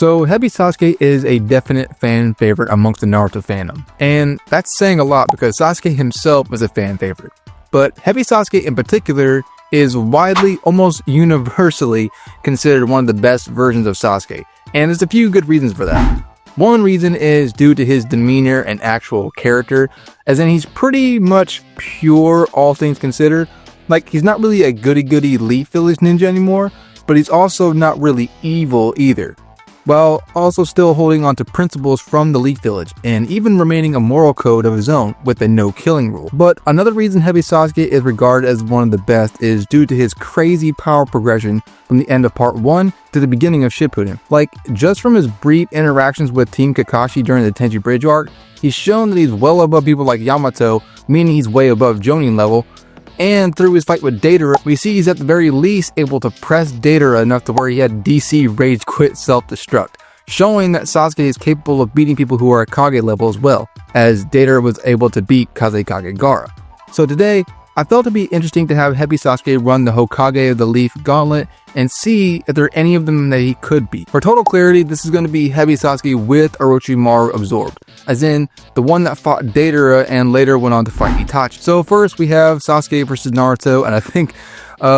So Hebi Sasuke is a definite fan favorite amongst the Naruto fandom, and that's saying a lot because Sasuke himself is a fan favorite. But Hebi Sasuke in particular is widely, almost universally, considered one of the best versions of Sasuke, and there's a few good reasons for that. One reason is due to his demeanor and actual character, as in he's pretty much pure, all things considered. Like, he's not really a goody-goody Leaf Village ninja anymore, but he's also not really evil either, while also still holding on to principles from the Leaf Village, and even remaining a moral code of his own with a no-killing rule. But another reason Hebi Sasuke is regarded as one of the best is due to his crazy power progression from the end of part 1 to the beginning of Shippuden. Like, just from his brief interactions with Team Kakashi during the Tenchi Bridge arc, he's shown that he's well above people like Yamato, meaning he's way above Jonin level. And through his fight with Deidara, we see he's at the very least able to press Deidara enough to where he had DC Rage Quit self-destruct, showing that Sasuke is capable of beating people who are at Kage level as well, as Deidara was able to beat Kazekage Gaara. So today, I felt it'd be interesting to have Hebi Sasuke run the Hokage of the Leaf Gauntlet and see if there are any of them that he could beat. For total clarity, this is going to be Hebi Sasuke with Orochimaru absorbed, as in the one that fought Deidara and later went on to fight Itachi. So first we have Sasuke versus Naruto, and I think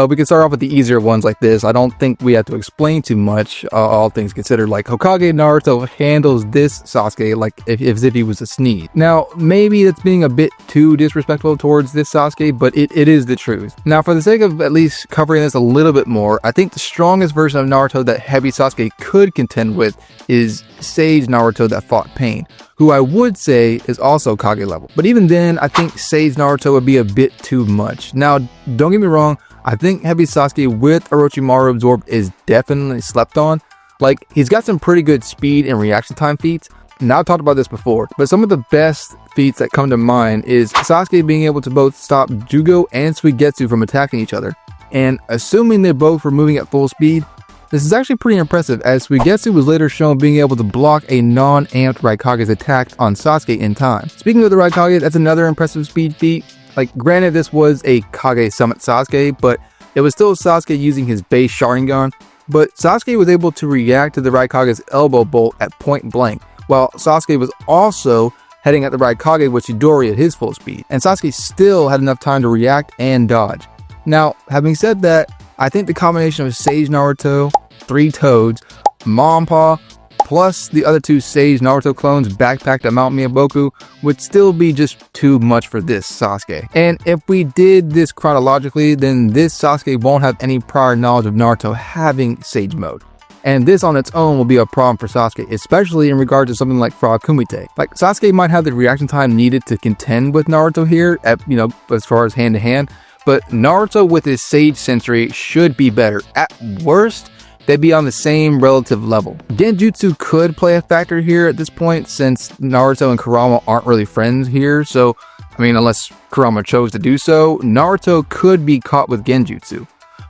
we can start off with the easier ones like this. I don't think we have to explain too much, all things considered. Like, Hokage Naruto handles this Sasuke like as if he was a sneeze. Now, maybe that's being a bit too disrespectful towards this Sasuke, but it is the truth. Now, for the sake of at least covering this a little bit more, I think the strongest version of Naruto that Hebi Sasuke could contend with is Sage Naruto that fought Pain, who I would say is also Kage level. But even then, I think Sage Naruto would be a bit too much. Now, don't get me wrong, I think Hebi Sasuke with Orochimaru absorbed is definitely slept on. Like, he's got some pretty good speed and reaction time feats. Now, I've talked about this before, but some of the best feats that come to mind is Sasuke being able to both stop Jugo and Suigetsu from attacking each other. And assuming they both were moving at full speed, this is actually pretty impressive, as Suigetsu was later shown being able to block a non-amped Raikage's attack on Sasuke in time. Speaking of the Raikage, that's another impressive speed feat. Like, granted, this was a Kage Summit Sasuke, but it was still Sasuke using his base Sharingan. But Sasuke was able to react to the Raikage's elbow bolt at point blank, while Sasuke was also heading at the Raikage with Chidori at his full speed, and Sasuke still had enough time to react and dodge. Now, having said that, I think the combination of Sage Naruto, 3 Toads, Monpa, plus the other 2 Sage Naruto clones backpacked at Mount Miyaboku would still be just too much for this Sasuke. And if we did this chronologically, then this Sasuke won't have any prior knowledge of Naruto having Sage mode. And this on its own will be a problem for Sasuke, especially in regard to something like Frog Kumite. Like, Sasuke might have the reaction time needed to contend with Naruto here, as far as hand to hand, but Naruto with his Sage Sensory should be better. At worst, they'd be on the same relative level. Genjutsu could play a factor here at this point, since Naruto and Kurama aren't really friends here, so, unless Kurama chose to do so, Naruto could be caught with Genjutsu.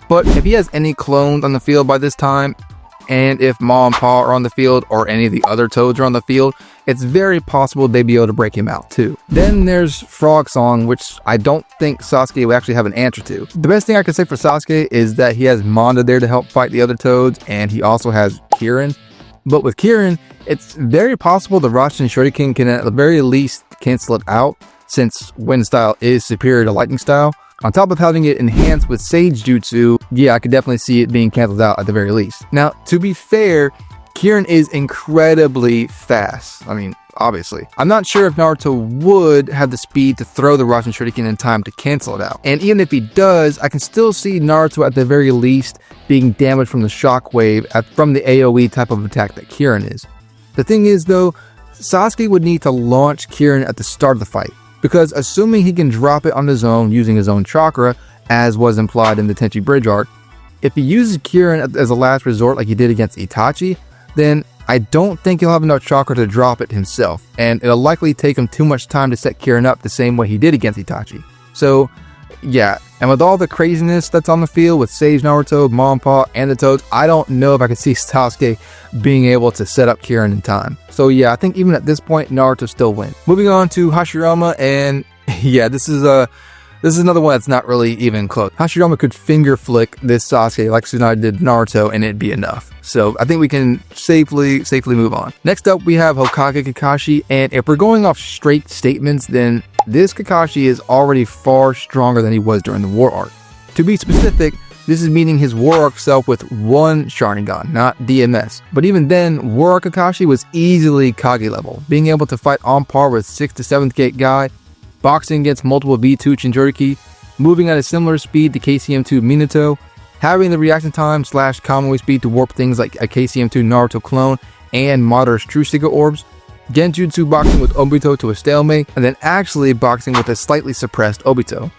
But if he has any clones on the field by this time, and if Ma and Pa are on the field, or any of the other Toads are on the field, it's very possible they'd be able to break him out too. Then there's Frog Song, which I don't think Sasuke will actually have an answer to. The best thing I can say for Sasuke is that he has Manda there to help fight the other Toads, and he also has Kirin. But with Kirin, it's very possible the Raijin Shuriken can at the very least cancel it out, since Wind Style is superior to Lightning Style. On top of having it enhanced with Sage Jutsu, yeah, I could definitely see it being cancelled out at the very least. Now, to be fair, Kirin is incredibly fast. Obviously. I'm not sure if Naruto would have the speed to throw the Raijin Shuriken in time to cancel it out. And even if he does, I can still see Naruto at the very least being damaged from the shockwave from the AoE type of attack that Kirin is. The thing is though, Sasuke would need to launch Kirin at the start of the fight, because assuming he can drop it on his own using his own chakra, as was implied in the Tenchi Bridge arc, if he uses Kirin as a last resort like he did against Itachi, then I don't think he'll have enough chakra to drop it himself, and it'll likely take him too much time to set Kirin up the same way he did against Itachi. So yeah, and with all the craziness that's on the field with Sage Naruto, Monpa, and the Toads, I don't know if I can see Sasuke being able to set up Kirin in time. So yeah, I think even at this point, Naruto still wins. Moving on to Hashirama, and yeah, this is This is another one that's not really even close. Hashirama could finger flick this Sasuke like Tsunade did Naruto and it'd be enough. So I think we can safely move on. Next up, we have Hokage Kakashi, and if we're going off straight statements, then this Kakashi is already far stronger than he was during the war arc. To be specific, this is meaning his war arc self with one Sharingan, not DMS. But even then, war arc Kakashi was easily Kage level, being able to fight on par with 6th to 7th gate guy, boxing against multiple V2 Jinchuriki, moving at a similar speed to KCM2 Minato, having the reaction time / Kamui speed to warp things like a KCM2 Naruto clone and Madara's True Secret Orbs, Genjutsu boxing with Obito to a stalemate, and then actually boxing with a slightly suppressed Obito.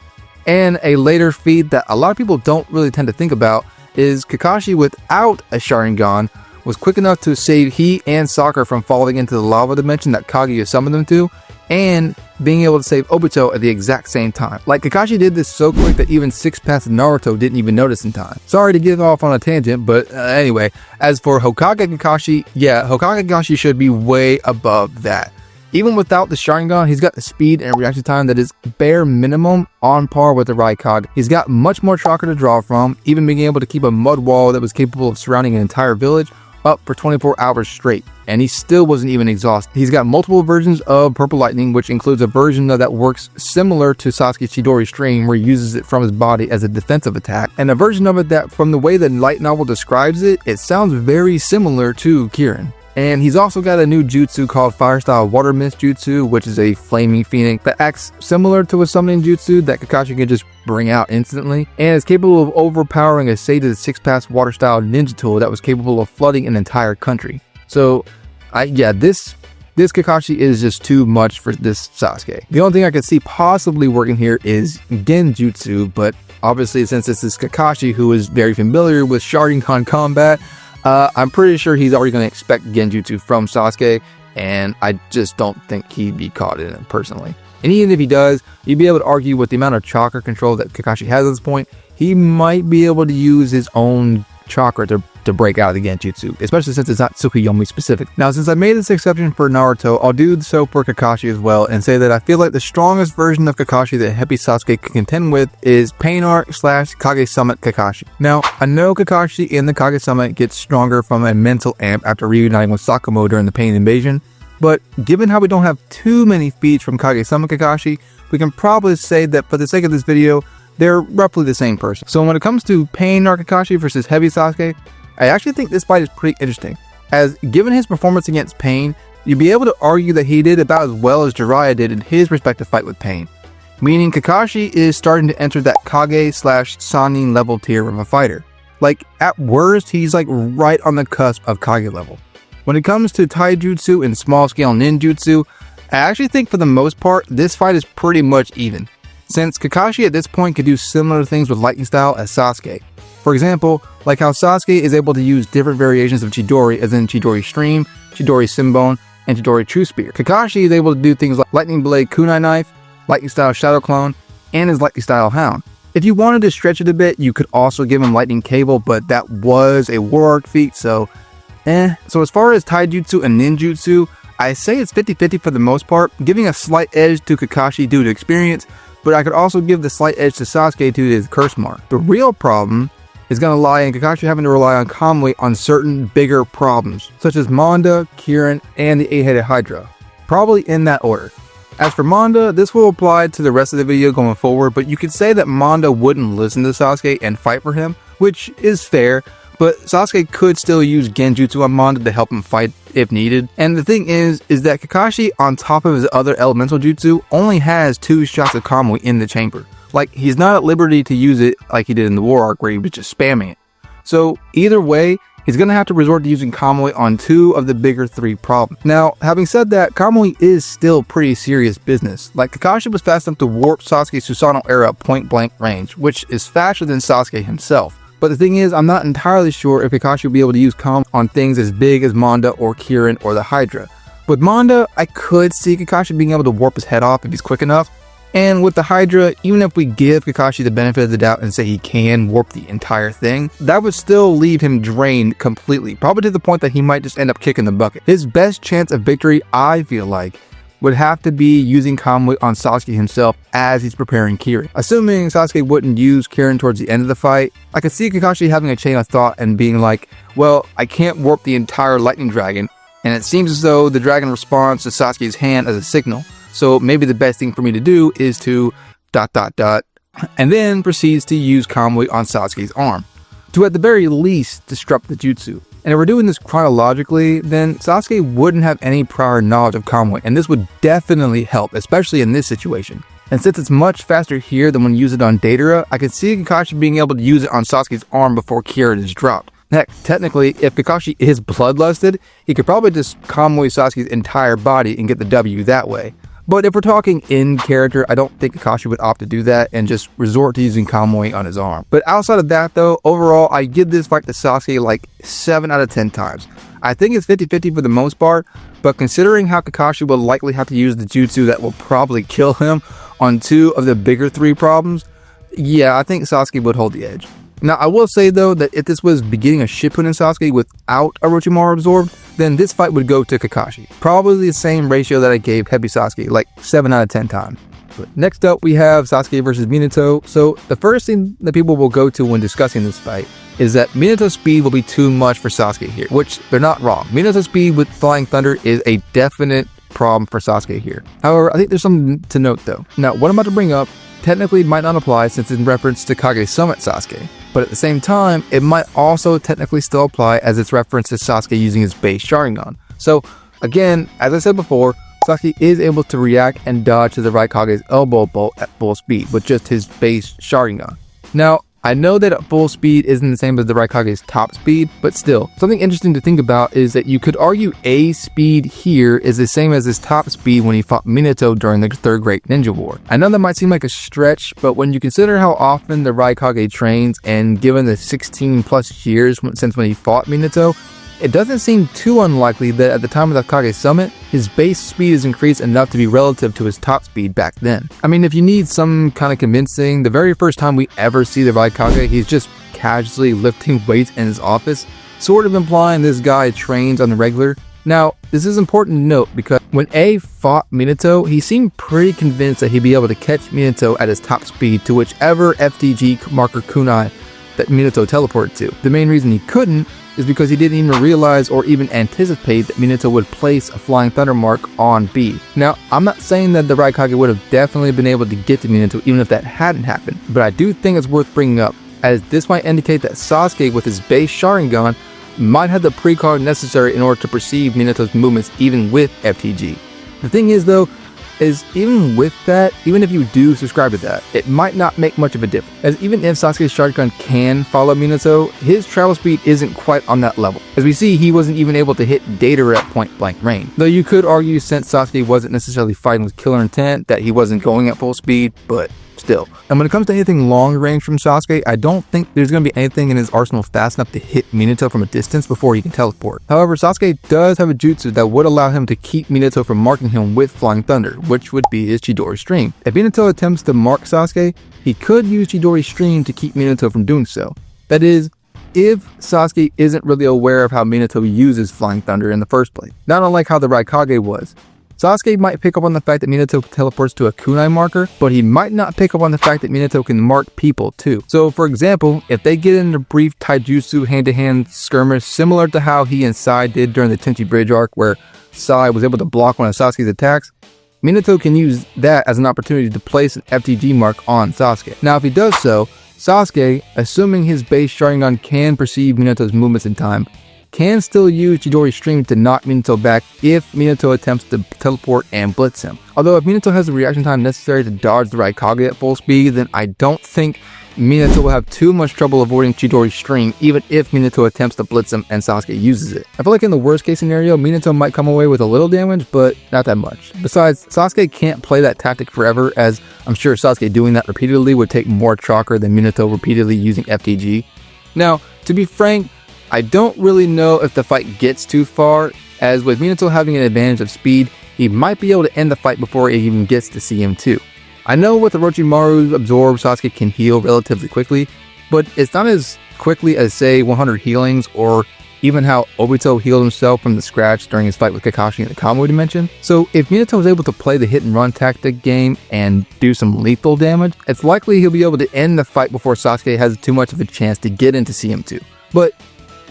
And a later feat that a lot of people don't really tend to think about is Kakashi without a Sharingan was quick enough to save he and Sakura from falling into the lava dimension that Kaguya summoned them to, and being able to save Obito at the exact same time. Like, Kakashi did this so quick that even 6th path Naruto didn't even notice in time. Sorry to get off on a tangent, but anyway, as for Hokage Kakashi, yeah, Hokage Kakashi should be way above that. Even without the Sharingan, he's got the speed and reaction time that is bare minimum on par with the Raikage. He's got much more chakra to draw from, even being able to keep a mud wall that was capable of surrounding an entire village up for 24 hours straight, and he still wasn't even exhausted. He's got multiple versions of Purple Lightning, which includes a version that works similar to Sasuke's Chidori stream, where he uses it from his body as a defensive attack, and a version of it that, from the way the light novel describes it, it sounds very similar to Kirin. And he's also got a new jutsu called Fire Style Water Mist Jutsu, which is a flaming phoenix that acts similar to a summoning jutsu that Kakashi can just bring out instantly, and is capable of overpowering a Seida's 6-pass water style ninja tool that was capable of flooding an entire country. So, this Kakashi is just too much for this Sasuke. The only thing I could see possibly working here is Genjutsu, but obviously since this is Kakashi, who is very familiar with Sharingan combat, I'm pretty sure he's already going to expect Genjutsu from Sasuke, and I just don't think he'd be caught in it personally. And even if he does, you'd be able to argue with the amount of chakra control that Kakashi has at this point, he might be able to use his own chakra to break out of the Genjutsu, especially since it's not Tsukuyomi specific. Now, since I made this exception for Naruto, I'll do so for Kakashi as well, and say that I feel like the strongest version of Kakashi that Hebi Sasuke can contend with is Pain Arc / Kage Summit Kakashi. Now, I know Kakashi in the Kage Summit gets stronger from a mental amp after reuniting with Sakamoto during the Pain Invasion, but given how we don't have too many feats from Kage Summit Kakashi, we can probably say that for the sake of this video, they're roughly the same person. So when it comes to Pain Arc Kakashi versus Hebi Sasuke, I actually think this fight is pretty interesting, as given his performance against Pain, you'd be able to argue that he did about as well as Jiraiya did in his respective fight with Pain, meaning Kakashi is starting to enter that Kage / Sannin level tier of a fighter. Like, at worst, he's like right on the cusp of Kage level. When it comes to Taijutsu and small scale ninjutsu, I actually think for the most part, this fight is pretty much even, since Kakashi at this point could do similar things with lightning style as Sasuke. For example, like how Sasuke is able to use different variations of Chidori, as in Chidori Stream, Chidori Simbone, and Chidori True Spear. Kakashi is able to do things like Lightning Blade Kunai Knife, Lightning Style Shadow Clone, and his Lightning Style Hound. If you wanted to stretch it a bit, you could also give him Lightning Cable, but that was a war arc feat, so So as far as Taijutsu and Ninjutsu, I say it's 50-50 for the most part, giving a slight edge to Kakashi due to experience, but I could also give the slight edge to Sasuke due to his curse mark. The real problem is going to lie in Kakashi having to rely on Kamui on certain bigger problems, such as Manda, Kirin, and the 8-headed Hydra. Probably in that order. As for Manda, this will apply to the rest of the video going forward, but you could say that Manda wouldn't listen to Sasuke and fight for him, which is fair, but Sasuke could still use Genjutsu on Manda to help him fight if needed. And the thing is that Kakashi, on top of his other elemental jutsu, only has 2 shots of Kamui in the chamber. Like, he's not at liberty to use it like he did in the war arc where he was just spamming it. So either way, he's going to have to resort to using Kamui on 2 of the bigger 3 problems. Now, having said that, Kamui is still pretty serious business. Like, Kakashi was fast enough to warp Sasuke's Susanoo era point blank range, which is faster than Sasuke himself. But the thing is, I'm not entirely sure if Kakashi will be able to use Kamui on things as big as Manda or Kirin or the Hydra. With Manda, I could see Kakashi being able to warp his head off if he's quick enough. And with the Hydra, even if we give Kakashi the benefit of the doubt and say he can warp the entire thing, that would still leave him drained completely, probably to the point that he might just end up kicking the bucket. His best chance of victory, I feel like, would have to be using Kamui on Sasuke himself as he's preparing Kirin. Assuming Sasuke wouldn't use Kirin towards the end of the fight, I could see Kakashi having a chain of thought and being like, well, I can't warp the entire lightning dragon, and it seems as though the dragon responds to Sasuke's hand as a signal, so maybe the best thing for me to do is to ... and then proceeds to use Kamui on Sasuke's arm, to at the very least disrupt the jutsu. And if we're doing this chronologically, then Sasuke wouldn't have any prior knowledge of Kamui, and this would definitely help, especially in this situation. And since it's much faster here than when you use it on Deidara, I could see Kakashi being able to use it on Sasuke's arm before Kirin is dropped. Heck, technically, if Kakashi is bloodlusted, he could probably just Kamui Sasuke's entire body and get the W that way. But if we're talking in character, I don't think Kakashi would opt to do that and just resort to using Kamui on his arm. But outside of that though, overall, I give this fight to Sasuke like 7 out of 10 times. I think it's 50-50 for the most part, but considering how Kakashi will likely have to use the jutsu that will probably kill him on 2 of the bigger 3 problems, yeah, I think Sasuke would hold the edge. Now, I will say though that if this was beginning of Shippuden Sasuke without Orochimaru absorbed, then this fight would go to Kakashi. Probably the same ratio that I gave Hebi Sasuke, like 7 out of 10 times. But next up, we have Sasuke versus Minato. So the first thing that people will go to when discussing this fight is that Minato's speed will be too much for Sasuke here, which they're not wrong. Minato's speed with Flying Thunder is a definite problem for Sasuke here. However, I think there's something to note though. Now, what I'm about to bring up technically might not apply since it's in reference to Kage Summit Sasuke, but at the same time, it might also technically still apply as it's reference to Sasuke using his base Sharingan. So again, as I said before, Sasuke is able to react and dodge to the Raikage's elbow bolt at full speed with just his base Sharingan. Now, I know that at full speed isn't the same as the Raikage's top speed, but still, something interesting to think about is that you could argue A speed here is the same as his top speed when he fought Minato during the Third Great Ninja War. I know that might seem like a stretch, but when you consider how often the Raikage trains and given the 16 plus years since when he fought Minato, it doesn't seem too unlikely that at the time of the Kage Summit, his base speed is increased enough to be relative to his top speed back then. I mean, if you need some kind of convincing, the very first time we ever see the Raikage, he's just casually lifting weights in his office, sort of implying this guy trains on the regular. Now, this is important to note because when A fought Minato, he seemed pretty convinced that he'd be able to catch Minato at his top speed to whichever FTG marker kunai that Minato teleported to. The main reason he couldn't is because he didn't even realize or even anticipate that Minato would place a Flying Thunder mark on B. Now, I'm not saying that the Raikage would have definitely been able to get to Minato even if that hadn't happened, but I do think it's worth bringing up, as this might indicate that Sasuke with his base Sharingan might have the precog necessary in order to perceive Minato's movements even with FTG. The thing is though, is even with that, even if you do subscribe to that, it might not make much of a difference, as even if Sasuke's Sharingan can follow Minato, his travel speed isn't quite on that level. As we see, he wasn't even able to hit Deidara at point blank range. Though you could argue since Sasuke wasn't necessarily fighting with killer intent that he wasn't going at full speed, but still. And when it comes to anything long range from Sasuke, I don't think there's going to be anything in his arsenal fast enough to hit Minato from a distance before he can teleport. However, Sasuke does have a jutsu that would allow him to keep Minato from marking him with Flying Thunder, which would be his Chidori Stream. If Minato attempts to mark Sasuke, he could use Chidori Stream to keep Minato from doing so. That is, if Sasuke isn't really aware of how Minato uses Flying Thunder in the first place. Not unlike how the Raikage was. Sasuke might pick up on the fact that Minato teleports to a kunai marker, but he might not pick up on the fact that Minato can mark people too. So for example, if they get in a brief taijutsu hand-to-hand skirmish similar to how he and Sai did during the Tenchi Bridge arc where Sai was able to block one of Sasuke's attacks, Minato can use that as an opportunity to place an FTG mark on Sasuke. Now if he does so, Sasuke, assuming his base Sharingan can perceive Minato's movements in time, can still use Chidori Stream to knock Minato back if Minato attempts to teleport and blitz him. Although if Minato has the reaction time necessary to dodge the Raikage at full speed, then I don't think Minato will have too much trouble avoiding Chidori Stream even if Minato attempts to blitz him and Sasuke uses it. I feel like in the worst case scenario, Minato might come away with a little damage, but not that much. Besides, Sasuke can't play that tactic forever, as I'm sure Sasuke doing that repeatedly would take more chakra than Minato repeatedly using FTG. Now, to be frank, I don't really know if the fight gets too far, as with Minato having an advantage of speed, he might be able to end the fight before it even gets to CM2. I know with Orochimaru's absorb, Sasuke can heal relatively quickly, but it's not as quickly as say 100 healings or even how Obito healed himself from the scratch during his fight with Kakashi in the Kamui dimension. So if Minato is able to play the hit and run tactic game and do some lethal damage, it's likely he'll be able to end the fight before Sasuke has too much of a chance to get into CM2. But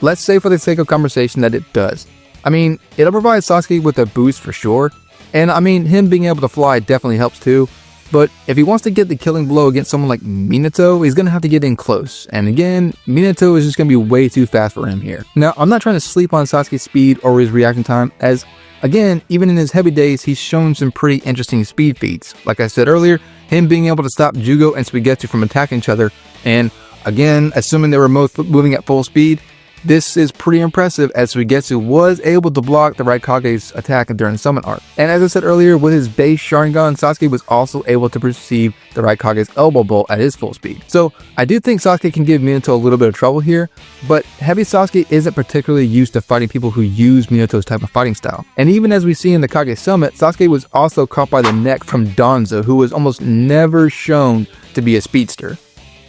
let's say for the sake of conversation that it does. I mean, it'll provide Sasuke with a boost for sure, and I mean, him being able to fly definitely helps too. But if he wants to get the killing blow against someone like Minato, he's going to have to get in close. And again, Minato is just going to be way too fast for him here. Now, I'm not trying to sleep on Sasuke's speed or his reaction time, as again, even in his heavy days, he's shown some pretty interesting speed feats. Like I said earlier, him being able to stop Jugo and Spaghetti from attacking each other. And again, assuming they were both moving at full speed, this is pretty impressive, as Suigetsu was able to block the Raikage's attack during the summon arc. And as I said earlier, with his base Sharingan, Sasuke was also able to perceive the Raikage's elbow bolt at his full speed. So I do think Sasuke can give Minato a little bit of trouble here, but Hebi Sasuke isn't particularly used to fighting people who use Minato's type of fighting style. And even as we see in the Kage Summit, Sasuke was also caught by the neck from Danzo, who was almost never shown to be a speedster.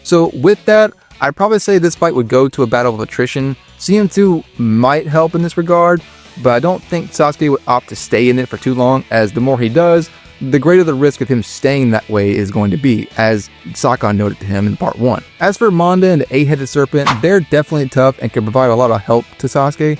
So with that, I'd probably say this fight would go to a battle of attrition. CM2 might help in this regard, but I don't think Sasuke would opt to stay in it for too long, as the more he does, the greater the risk of him staying that way is going to be, as Sakon noted to him in part 1. As for Manda and the 8-headed serpent, they're definitely tough and can provide a lot of help to Sasuke,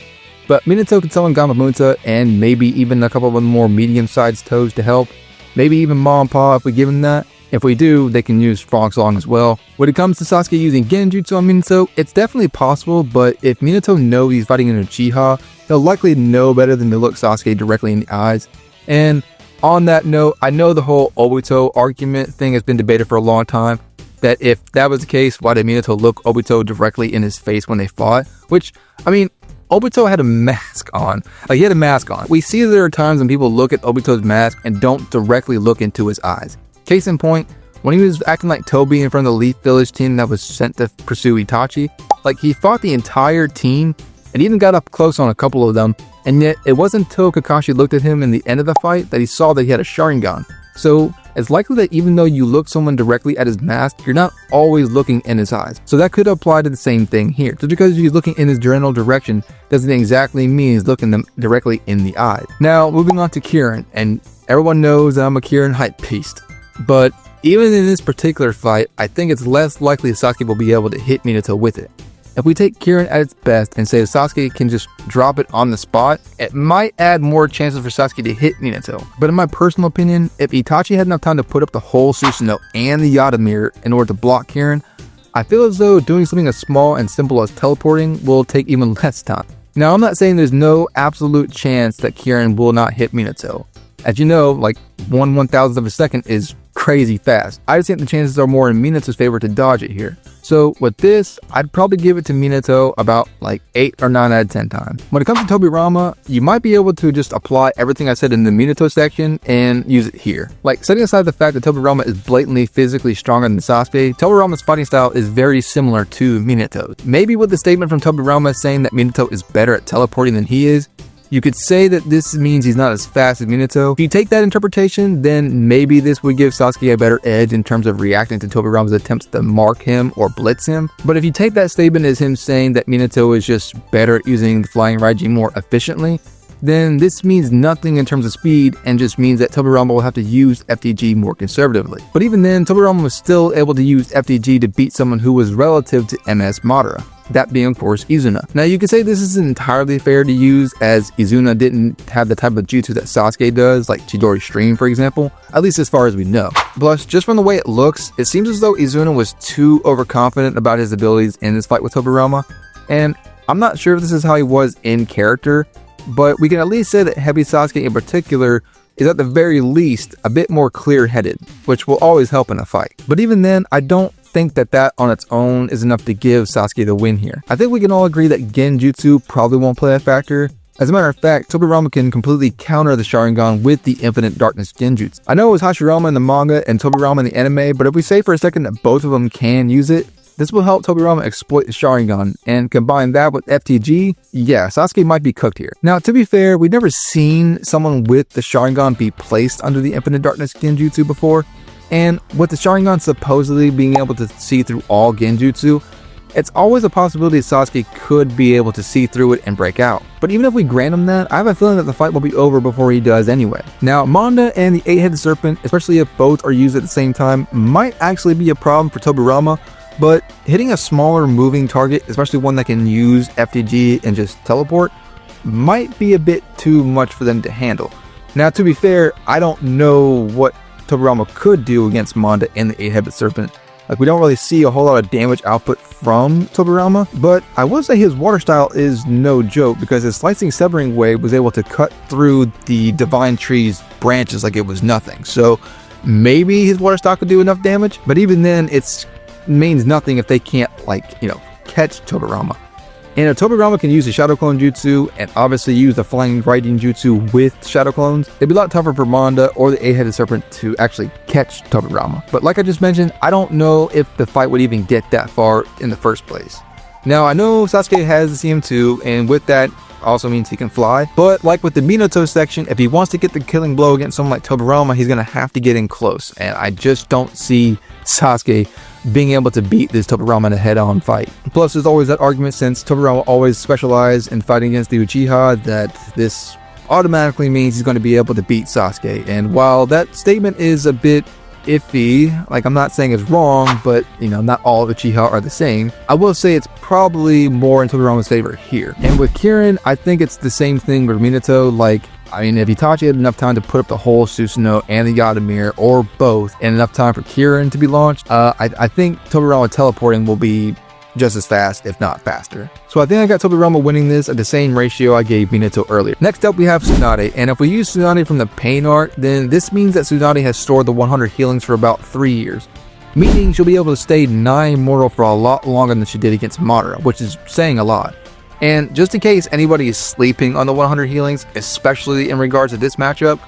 but Minato can summon Gamabunta and maybe even a couple of more medium-sized toes to help, maybe even Ma and Pa if we give him that. If we do, they can use Frog Song as well. When it comes to Sasuke using Genjutsu on Minato, it's definitely possible, but if Minato knows he's fighting in Uchiha, he'll likely know better than to look Sasuke directly in the eyes. And on that note, I know the whole Obito argument thing has been debated for a long time, that if that was the case, why did Minato look Obito directly in his face when they fought? Which, I mean, Obito had a mask on. Like, he had a mask on. We see there are times when people look at Obito's mask and don't directly look into his eyes. Case in point, when he was acting like Toby in front of the Leaf Village team that was sent to pursue Itachi, like, he fought the entire team and even got up close on a couple of them, and yet it wasn't until Kakashi looked at him in the end of the fight that he saw that he had a Sharingan. So it's likely that even though you look someone directly at his mask, you're not always looking in his eyes. So that could apply to the same thing here. Just because he's looking in his general direction doesn't exactly mean he's looking them directly in the eye. Now, moving on to Kirin, and everyone knows that I'm a Kirin hype beast. But even in this particular fight, I think it's less likely Sasuke will be able to hit Minato with it. If we take Kirin at its best and say Sasuke can just drop it on the spot, it might add more chances for Sasuke to hit Minato. But in my personal opinion, if Itachi had enough time to put up the whole Susanoo and the Yata mirror in order to block Kirin, I feel as though doing something as small and simple as teleporting will take even less time. Now, I'm not saying there's no absolute chance that Kirin will not hit Minato. As you know, like 1/1000th of a second is crazy fast. I just think the chances are more in Minato's favor to dodge it here. So with this, I'd probably give it to Minato about like 8 or 9 out of 10 times. When it comes to Tobirama, you might be able to just apply everything I said in the Minato section and use it here. Like, setting aside the fact that Tobirama is blatantly physically stronger than Sasuke, Tobirama's fighting style is very similar to Minato's. Maybe with the statement from Tobirama saying that Minato is better at teleporting than he is, you could say that this means he's not as fast as Minato. If you take that interpretation, then maybe this would give Sasuke a better edge in terms of reacting to Tobirama's attempts to mark him or blitz him. But if you take that statement as him saying that Minato is just better at using the flying Raijin more efficiently, then this means nothing in terms of speed and just means that Tobirama will have to use FTG more conservatively. But even then, Tobirama was still able to use FTG to beat someone who was relative to MS Madara. That being, of course, Izuna. Now, you could say this isn't entirely fair to use, as Izuna didn't have the type of jutsu that Sasuke does, like Chidori Stream, for example, at least as far as we know. Plus, just from the way it looks, it seems as though Izuna was too overconfident about his abilities in this fight with Tobirama, and I'm not sure if this is how he was in character, but we can at least say that Hebi Sasuke in particular is at the very least a bit more clear-headed, which will always help in a fight. But even then, I don't think that on its own is enough to give Sasuke the win here. I think we can all agree that Genjutsu probably won't play a factor. As a matter of fact, Tobirama can completely counter the Sharingan with the Infinite Darkness Genjutsu. I know it was Hashirama in the manga and Tobirama in the anime, but if we say for a second that both of them can use it, this will help Tobirama exploit the Sharingan, and combine that with FTG, yeah, Sasuke might be cooked here. Now, to be fair, we've never seen someone with the Sharingan be placed under the Infinite Darkness Genjutsu before, and with the Sharingan supposedly being able to see through all Genjutsu, it's always a possibility Sasuke could be able to see through it and break out. But even if we grant him that, I have a feeling that the fight will be over before he does anyway. Now, Manda and the 8-headed serpent, especially if both are used at the same time, might actually be a problem for Tobirama, but hitting a smaller moving target, especially one that can use FTG and just teleport, might be a bit too much for them to handle. Now, to be fair, I don't know what Tobirama could do against Manda and the 8-headed serpent. Like, we don't really see a whole lot of damage output from Tobirama, but I will say his water style is no joke because his slicing severing wave was able to cut through the divine tree's branches like it was nothing. So maybe his water style could do enough damage, but even then it means nothing if they can't, like, you know, catch Tobirama. And if Tobirama can use the Shadow Clone Jutsu and obviously use the Flying Raijin Jutsu with Shadow Clones, it'd be a lot tougher for Manda or the 8-headed serpent to actually catch Tobirama. But like I just mentioned, I don't know if the fight would even get that far in the first place. Now, I know Sasuke has the CM2, and with that also means he can fly, but like with the Minato section, if he wants to get the killing blow against someone like Tobirama, he's going to have to get in close, and I just don't see Sasuke being able to beat this Tobirama in a head-on fight. Plus, there's always that argument, since Tobirama always specialized in fighting against the Uchiha, that this automatically means he's going to be able to beat Sasuke. And while that statement is a bit iffy, like, I'm not saying it's wrong, but you know, not all Uchiha are the same, I will say it's probably more in Tobirama's favor here. And with Kirin, I think it's the same thing with Minato. Like, I mean, if Itachi had enough time to put up the whole Susanoo and the Yadamir, or both, and enough time for Kirin to be launched, I think Tobirama teleporting will be just as fast, if not faster. So I think I got Tobirama winning this at the same ratio I gave Minato earlier. Next up, we have Tsunade, and if we use Tsunade from the Pain arc, then this means that Tsunade has stored the 100 healings for about 3 years, meaning she'll be able to stay 9 mortal for a lot longer than she did against Madara, which is saying a lot. And just in case anybody is sleeping on the 100 healings, especially in regards to this matchup,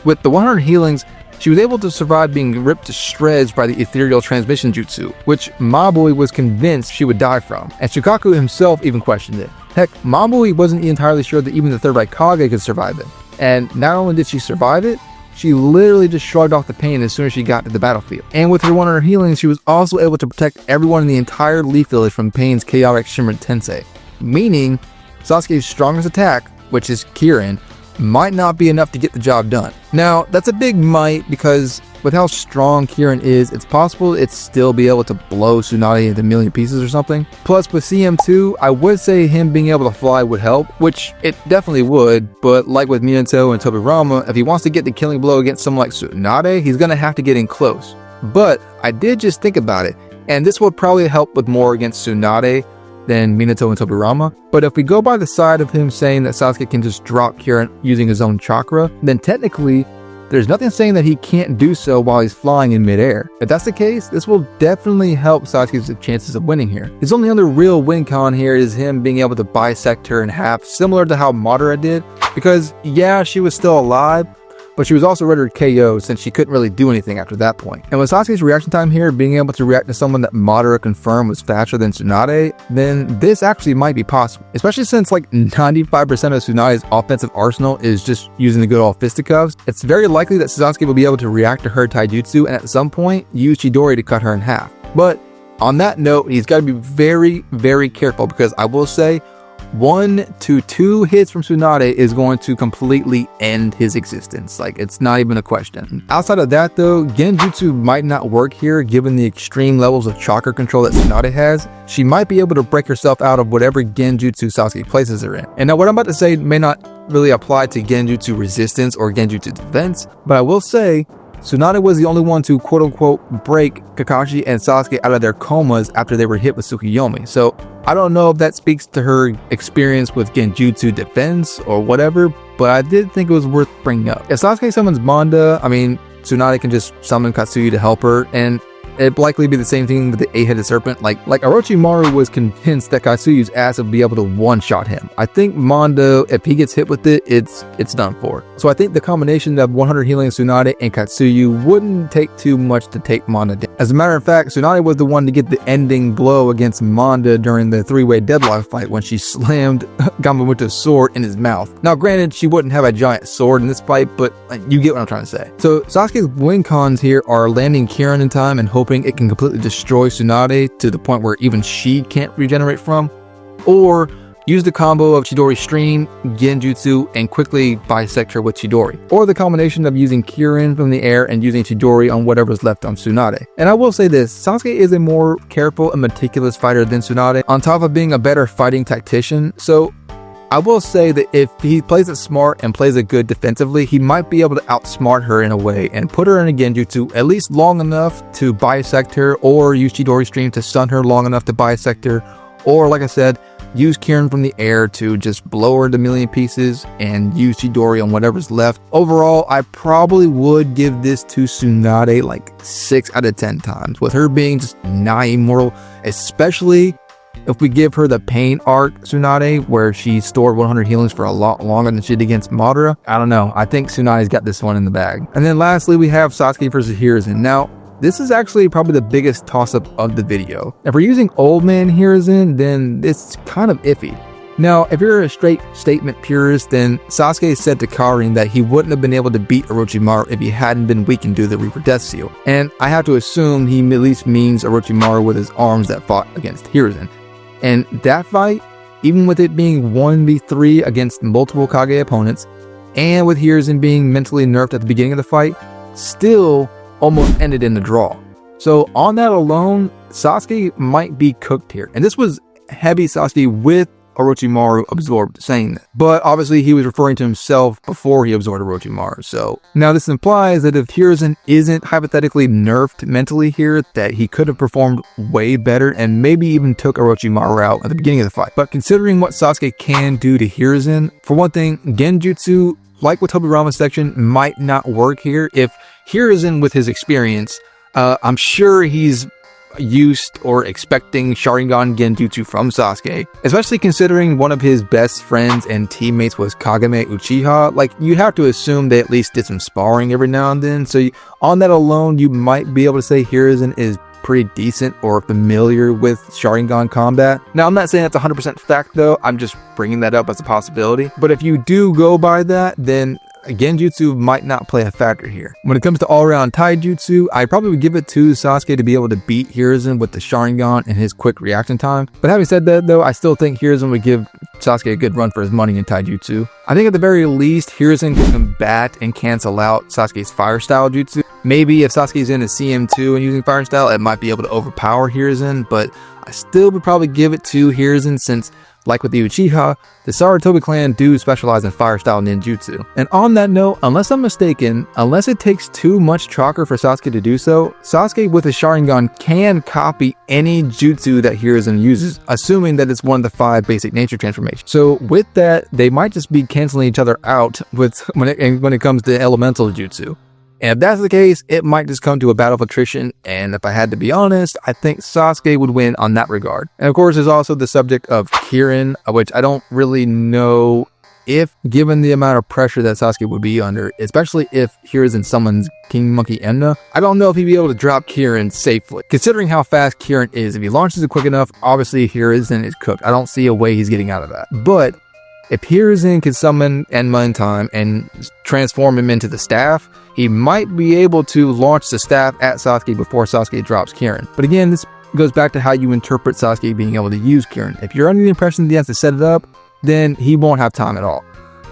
with the 100 healings, she was able to survive being ripped to shreds by the ethereal transmission jutsu, which Mabui was convinced she would die from, and Shukaku himself even questioned it. Heck, Mabui wasn't entirely sure that even the third Raikage could survive it, and not only did she survive it, she literally just shrugged off the pain as soon as she got to the battlefield. And with her 100 healings, she was also able to protect everyone in the entire Leaf Village from Pain's chaotic Shimmer Tensei, meaning Sasuke's strongest attack, which is Kirin, might not be enough to get the job done. Now, that's a big might, because with how strong Kirin is, it's possible it'd still be able to blow Tsunade into a million pieces or something. Plus, with CM2, I would say him being able to fly would help, which it definitely would, but like with Minato and Tobirama, if he wants to get the killing blow against someone like Tsunade, he's gonna have to get in close. But I did just think about it, and this would probably help with more against Tsunade than Minato and Tobirama. But if we go by the side of him saying that Sasuke can just drop Kirin using his own chakra, then technically there's nothing saying that he can't do so while he's flying in midair. If that's the case, this will definitely help Sasuke's chances of winning here. His only other real win con here is him being able to bisect her in half, similar to how Madara did, because yeah, she was still alive, but she was also rendered KO since she couldn't really do anything after that point. And with Sasuke's reaction time here being able to react to someone that Madara confirmed was faster than Tsunade, then this actually might be possible. Especially since like 95% of Tsunade's offensive arsenal is just using the good old fisticuffs, it's very likely that Sasuke will be able to react to her taijutsu and at some point use Chidori to cut her in half. But on that note, he's got to be very, very careful, because I will say 1 to 2 hits from Tsunade is going to completely end his existence. Like, it's not even a question. Outside of that though, Genjutsu might not work here given the extreme levels of chakra control that Tsunade has. She might be able to break herself out of whatever Genjutsu Sasuke places her in. And now what I'm about to say may not really apply to Genjutsu resistance or Genjutsu defense, but I will say Tsunade was the only one to quote-unquote break Kakashi and Sasuke out of their comas after they were hit with Tsukuyomi. So I don't know if that speaks to her experience with Genjutsu defense or whatever, but I did think it was worth bringing up. If Sasuke summons Manda, I mean, Tsunade can just summon Katsuyu to help her, and it'd likely be the same thing with the 8-headed serpent. Like Orochimaru was convinced that Katsuyu's ass would be able to one-shot him. I think Manda, if he gets hit with it, it's done for. So I think the combination of 100 healing Tsunade and Katsuyu wouldn't take too much to take Manda down. As a matter of fact, Tsunade was the one to get the ending blow against Manda during the three-way deadlock fight when she slammed Gamamuta's sword in his mouth. Now granted, she wouldn't have a giant sword in this fight, but you get what I'm trying to say. So Sasuke's win cons here are landing Kirin in time and hoping it can completely destroy Tsunade to the point where even she can't regenerate from, or use the combo of Chidori Stream, Genjutsu, and quickly bisect her with Chidori. Or the combination of using Kirin from the air and using Chidori on whatever's left on Tsunade. And I will say this, Sasuke is a more careful and meticulous fighter than Tsunade, on top of being a better fighting tactician, so I will say that if he plays it smart and plays it good defensively, he might be able to outsmart her in a way and put her in a Genjutsu at least long enough to bisect her, or use Chidori Stream to stun her long enough to bisect her, or like I said, use Kirin from the air to just blow her to a million pieces and use Chidori on whatever's left. Overall, I probably would give this to Tsunade like 6 out of 10 times, with her being just nigh immortal, especially if we give her the pain arc Tsunade, where she stored 100 healings for a lot longer than she did against Madara. I don't know, I think Tsunade's got this one in the bag. And then lastly, we have Sasuke versus Hiruzen. Now, this is actually probably the biggest toss-up of the video. If we're using old man Hiruzen, then it's kind of iffy. Now, if you're a straight statement purist, then Sasuke said to Kirin that he wouldn't have been able to beat Orochimaru if he hadn't been weakened due to the Reaper Death Seal. And I have to assume he at least means Orochimaru with his arms that fought against Hiruzen. And that fight, even with it being 1v3 against multiple Kage opponents, and with Hiruzen being mentally nerfed at the beginning of the fight, still almost ended in a draw. So on that alone, Sasuke might be cooked here. And this was Hebi Sasuke with Orochimaru absorbed saying that. But obviously he was referring to himself before he absorbed Orochimaru. So now this implies that if Hiruzen isn't hypothetically nerfed mentally here, that he could have performed way better and maybe even took Orochimaru out at the beginning of the fight. But considering what Sasuke can do to Hiruzen, for one thing, Genjutsu, like with Tobirama section, might not work here. If Hiruzen, with his experience, I'm sure he's used or expecting Sharingan Genjutsu from Sasuke, especially considering one of his best friends and teammates was Kagame Uchiha. Like, you have to assume they at least did some sparring every now and then, so on that alone, you might be able to say Hiruzen is pretty decent or familiar with Sharingan combat. Now, I'm not saying that's 100% fact though, I'm just bringing that up as a possibility. But if you do go by that, then Genjutsu might not play a factor here. When it comes to all-around taijutsu, I probably would give it to Sasuke to be able to beat Hiruzen with the Sharingan and his quick reaction time. But having said that though, I still think Hiruzen would give Sasuke a good run for his money in taijutsu. I think at the very least, Hiruzen can combat and cancel out Sasuke's fire style jutsu. Maybe if Sasuke's in a CM2 and using fire style, it might be able to overpower Hiruzen, but I still would probably give it to Hiruzen since, like with the Uchiha, the Sarutobi clan do specialize in fire style ninjutsu. And on that note, unless I'm mistaken, unless it takes too much chakra for Sasuke to do so, Sasuke with his Sharingan can copy any jutsu that Hiruzen uses, assuming that it's one of the 5 basic nature transformations. So with that, they might just be canceling each other out with when it comes to elemental jutsu. And if that's the case, it might just come to a battle of attrition, and if I had to be honest, I think Sasuke would win on that regard. And of course, there's also the subject of Kirin, which I don't really know if, given the amount of pressure that Sasuke would be under, especially if Hiruzen summons King Monkey Enna, I don't know if he'd be able to drop Kirin safely. Considering how fast Kirin is, if he launches it quick enough, obviously Hiruzen is cooked. I don't see a way he's getting out of that. But if Hiruzen can summon Enma in time and transform him into the staff, he might be able to launch the staff at Sasuke before Sasuke drops Kirin. But again, this goes back to how you interpret Sasuke being able to use Kirin. If you're under the impression that he has to set it up, then he won't have time at all.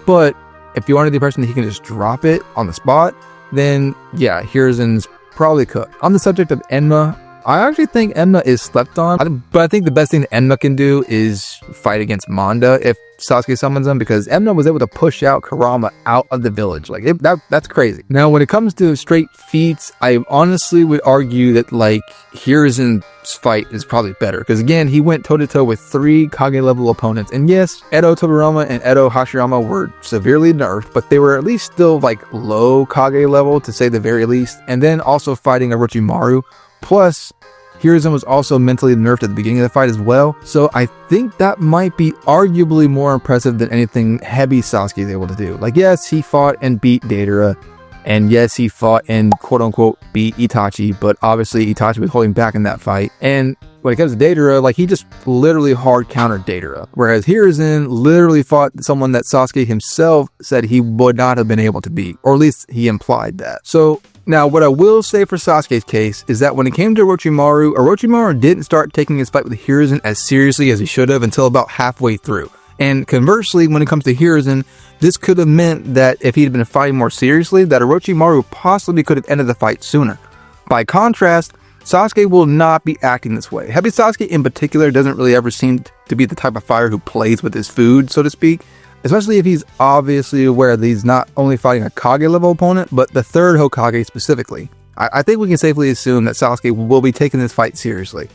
But if you're under the impression that he can just drop it on the spot, then yeah, Hiruzen's probably cooked. On the subject of Enma, I actually think Enma is slept on, but I think the best thing that Enma can do is fight against Manda if Sasuke summons him, because Enma was able to push out Kurama out of the village. Like, that's crazy. Now, when it comes to straight feats, I honestly would argue that, like, Hiruzen's fight is probably better, because again, he went toe-to-toe with 3 Kage level opponents, and yes, Edo Tobirama and Edo Hashirama were severely nerfed, but they were at least still, like, low Kage level, to say the very least, and then also fighting Orochimaru. Plus, Hiruzen was also mentally nerfed at the beginning of the fight as well, so I think that might be arguably more impressive than anything Hebi Sasuke is able to do. Like, yes, he fought and beat Deidara, And yes, he fought and quote-unquote beat Itachi, but obviously Itachi was holding back in that fight. And when it comes to Deidara, like, he just literally hard countered Deidara. Whereas Hiruzen literally fought someone that Sasuke himself said he would not have been able to beat, or at least he implied that. So now what I will say for Sasuke's case is that when it came to Orochimaru didn't start taking his fight with Hiruzen as seriously as he should have until about halfway through. And conversely, when it comes to Hiruzen, this could have meant that if he'd been fighting more seriously, that Orochimaru possibly could have ended the fight sooner. By contrast, Sasuke will not be acting this way. Hebi Sasuke in particular doesn't really ever seem to be the type of fighter who plays with his food, so to speak. Especially if he's obviously aware that he's not only fighting a Kage level opponent, but the third Hokage specifically. I think we can safely assume that Sasuke will be taking this fight seriously.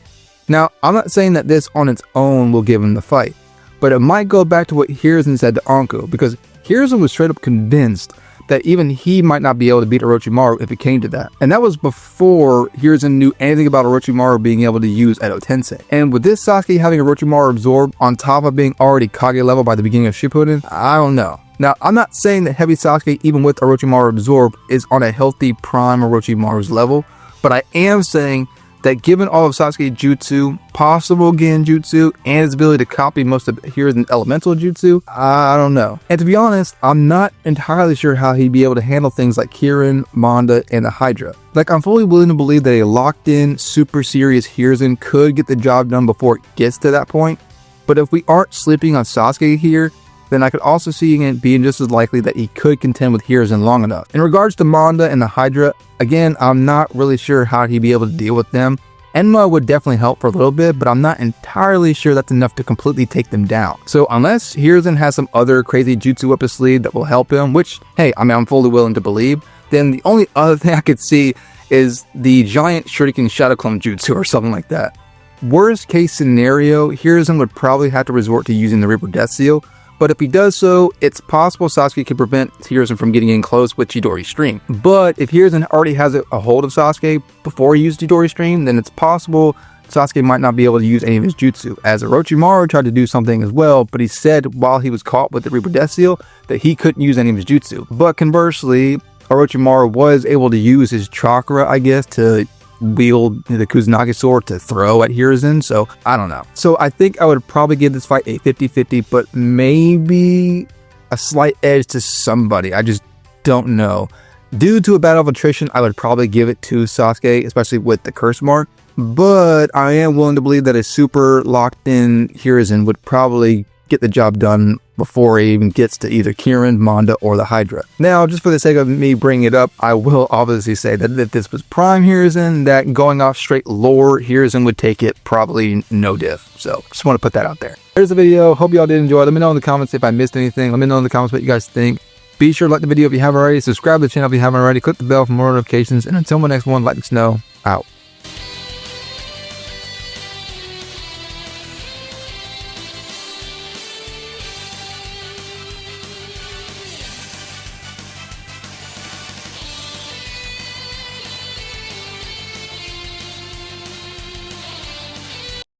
Now, I'm not saying that this on its own will give him the fight, but it might go back to what Hiruzen said to Anko, because Hiruzen was straight up convinced that even he might not be able to beat Orochimaru if it came to that. And that was before Hiruzen knew anything about Orochimaru being able to use Edo Tensei. And with this Sasuke having Orochimaru absorbed on top of being already Kage level by the beginning of Shippuden, I don't know. Now, I'm not saying that Hebi Sasuke, even with Orochimaru absorbed, is on a healthy prime Orochimaru's level, but I am saying that given all of Sasuke's jutsu, possible genjutsu, and his ability to copy most of Hiruzen's elemental jutsu, I don't know. And to be honest, I'm not entirely sure how he'd be able to handle things like Kirin, Manda, and the Hydra. Like, I'm fully willing to believe that a locked-in, super serious Hiruzen could get the job done before it gets to that point, but if we aren't sleeping on Sasuke here, then I could also see it being just as likely that he could contend with Hiruzen long enough. In regards to Manda and the Hydra, again, I'm not really sure how he'd be able to deal with them. Enma would definitely help for a little bit, but I'm not entirely sure that's enough to completely take them down. So unless Hiruzen has some other crazy jutsu up his sleeve that will help him, which, hey, I mean, I'm fully willing to believe, then the only other thing I could see is the giant Shuriken Shadow Clone jutsu or something like that. Worst case scenario, Hiruzen would probably have to resort to using the Reaper Death Seal, but if he does so, it's possible Sasuke can prevent Hiruzen from getting in close with Chidori's stream. But if Hiruzen already has a hold of Sasuke before he used Chidori's stream, then it's possible Sasuke might not be able to use any of his jutsu, as Orochimaru tried to do something as well, but he said while he was caught with the Reaper Death Seal that he couldn't use any of his jutsu. But conversely, Orochimaru was able to use his chakra, I guess, to wield the Kusanagi sword to throw at Hiruzen, so I don't know. So I think I would probably give this fight a 50-50, but maybe a slight edge to somebody. I just don't know. Due to a battle of attrition, I would probably give it to Sasuke, especially with the curse mark, but I am willing to believe that a super locked in Hiruzen would probably get the job done before he even gets to either Kirin, Manda, or the Hydra. Now, just for the sake of me bringing it up, I will obviously say that if this was Prime Hiruzen, that going off straight lore, Hiruzen would take it probably no diff. So, just want to put that out there. There's the video. Hope y'all did enjoy. Let me know in the comments if I missed anything. Let me know in the comments what you guys think. Be sure to like the video if you haven't already. Subscribe to the channel if you haven't already. Click the bell for more notifications. And until my next one, let us know. Out.